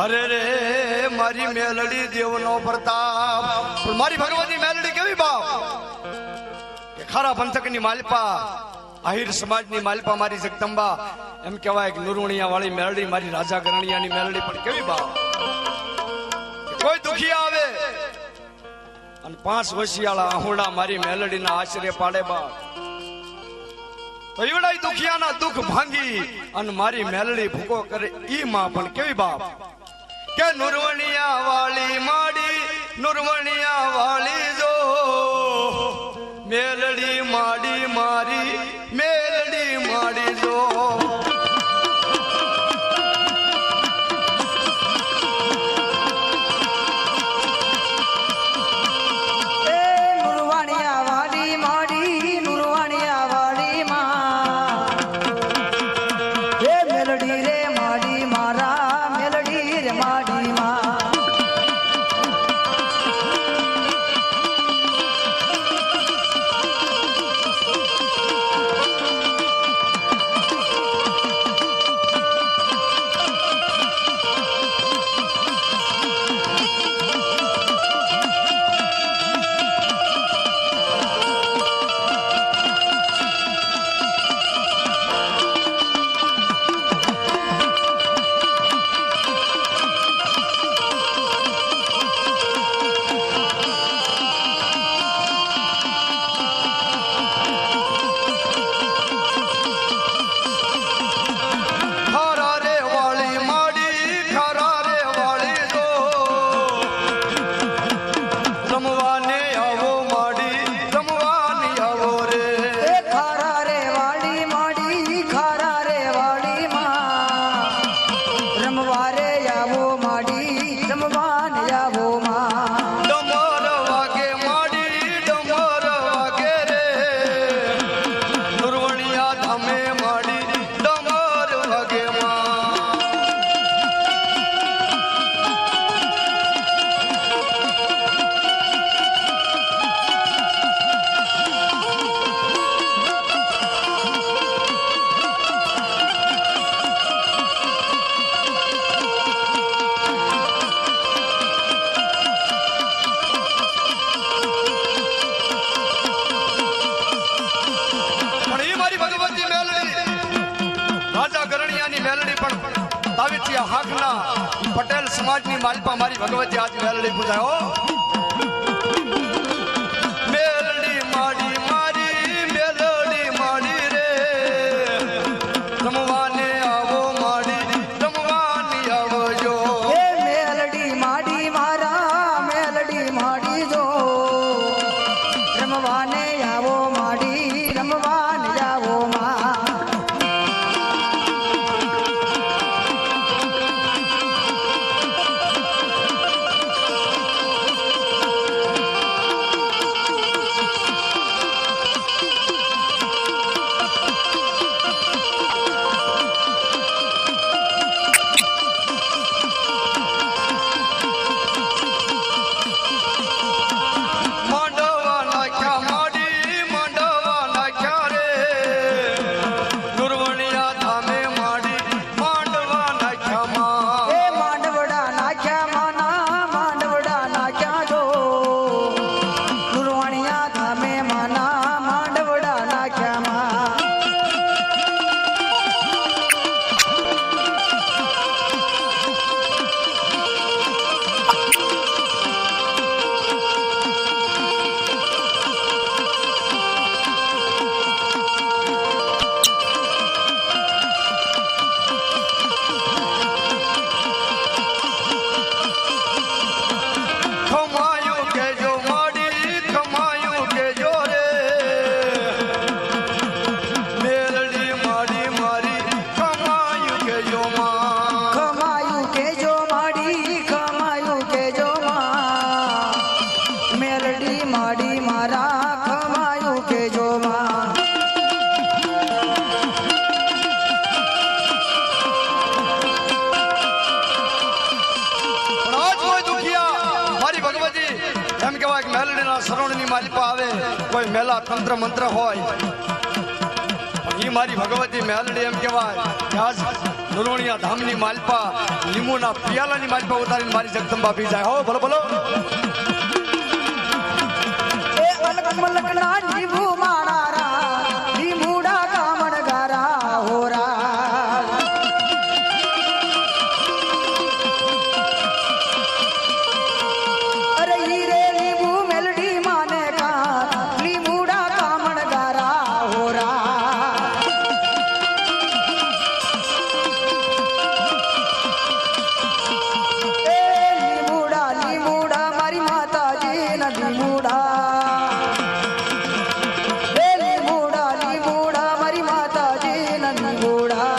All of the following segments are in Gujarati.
અરે રે મારી મેલડી દેવનો પ્રતાપ, પણ મારી ભગવતી મેલડી કેવી બાપ કે ખારા પંથકની માલપા, આહિર સમાજની માલપા મારી જગદંબા, એમ કહેવાય કે નુરવણિયા વાળી મેલડી મારી રાજા ગરણિયાની મેલડી પણ કેવી બાપ. કોઈ દુખી આવે અને 5 વસિયાળા આહુડા મારી મેલડીના આશરે પાડે બાપ, તો એવડાય દુખિયાના દુઃખ ભાંગી અને મારી મેલડી ભૂકો કરે ઈ માં પણ કેવી બાપ કે નુરવણિયા વાળી માડી, નુરવણિયા વાળી જો મેલડી માડી મારી મેલડી માડી જો. પટેલ સમાજની માલપા મારી ભગવતી આજ મેલડી પૂજાયો. મેલડી માડી મારી મેલડી માડી રે, રમવાને આવો માડી રમવાની આવજો. મેલડી માડી મારા મેલડી માડી જો, રમવાને આવો માડી રમવાને આવો માં. સરવણની માલિપા આવે, કોઈ મેલા તંત્ર મંત્ર હોય એ મારી ભગવતી મેલડી એમ કહેવાય કે આજ નુરોણિયા ધામની માલપા લીંબુના પિયાલાની માલપા ઉતારીને મારી જગદંબા પી જાય હો બોલો બોલો એ અલકમલકના જીભુ માણારા લીમુડા કામણ ગારા હોરા અરે હીરે લીંબુ મેલડી માને કા લીમુડા કામણ ગારા હોરા એ લીમુડા લીમુડા મારી માતાજી ના લીમુડા એ લીમુડા લીમુડા મારી માતાજી ના લીમુડા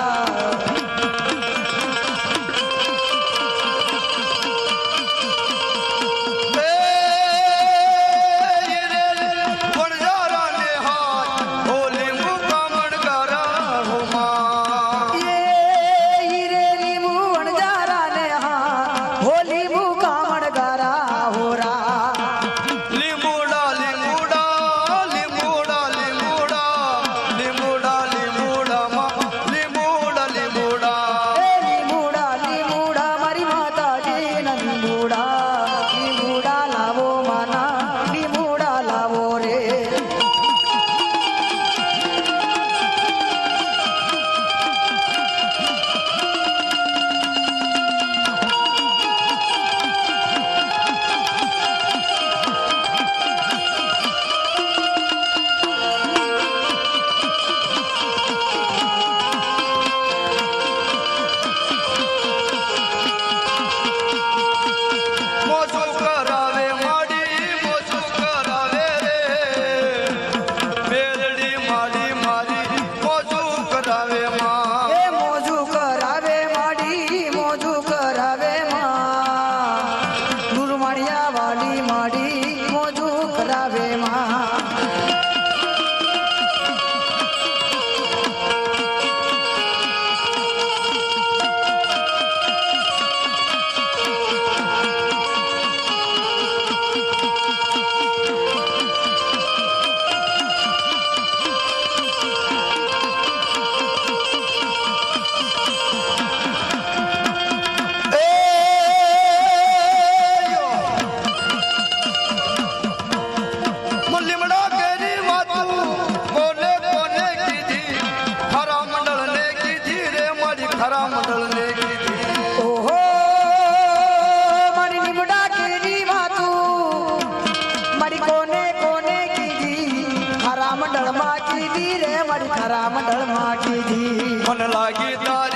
ખરા મંડળ માં કીધી મને લાગી તારી